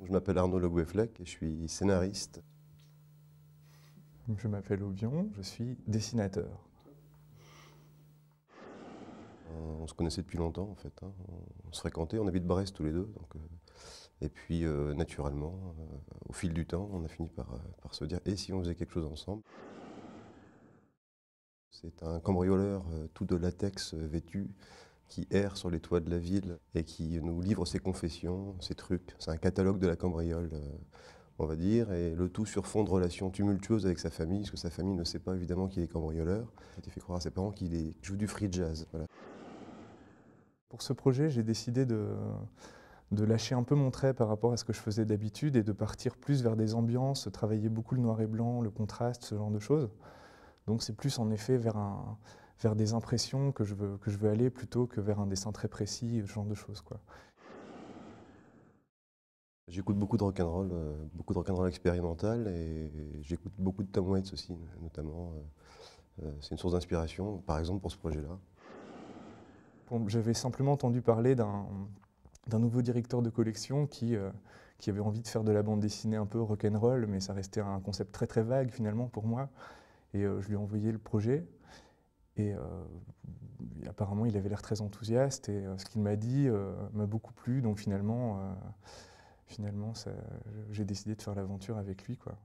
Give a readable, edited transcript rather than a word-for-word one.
Je m'appelle Arnaud Le Gouefflec et je suis scénariste. Je m'appelle Obion, je suis dessinateur. On se connaissait depuis longtemps en fait, hein. On se fréquentait, on habite Brest tous les deux. Et puis naturellement, au fil du temps, on a fini par se dire « et si on faisait quelque chose ensemble ?» C'est un cambrioleur tout de latex vêtu qui erre sur les toits de la ville et qui nous livre ses confessions, ses trucs. C'est un catalogue de la cambriole, on va dire, et le tout sur fond de relations tumultueuses avec sa famille, parce que sa famille ne sait pas évidemment qu'il est cambrioleur. Il a fait croire à ses parents qu'il joue du free jazz. Voilà. Pour ce projet, j'ai décidé de lâcher un peu mon trait par rapport à ce que je faisais d'habitude et de partir plus vers des ambiances, travailler beaucoup le noir et blanc, le contraste, ce genre de choses. Donc c'est plus en effet vers des impressions que je veux aller plutôt que vers un dessin très précis, ce genre de choses, quoi. J'écoute beaucoup de rock'n'roll expérimental et j'écoute beaucoup de Tom Waits aussi, notamment. C'est une source d'inspiration, par exemple pour ce projet-là. J'avais simplement entendu parler d'un nouveau directeur de collection qui avait envie de faire de la bande dessinée un peu rock'n'roll, mais ça restait un concept très très vague finalement pour moi. Et je lui ai envoyé le projet. Et apparemment, il avait l'air très enthousiaste. Et ce qu'il m'a dit m'a beaucoup plu. Donc finalement j'ai décidé de faire l'aventure avec lui, quoi.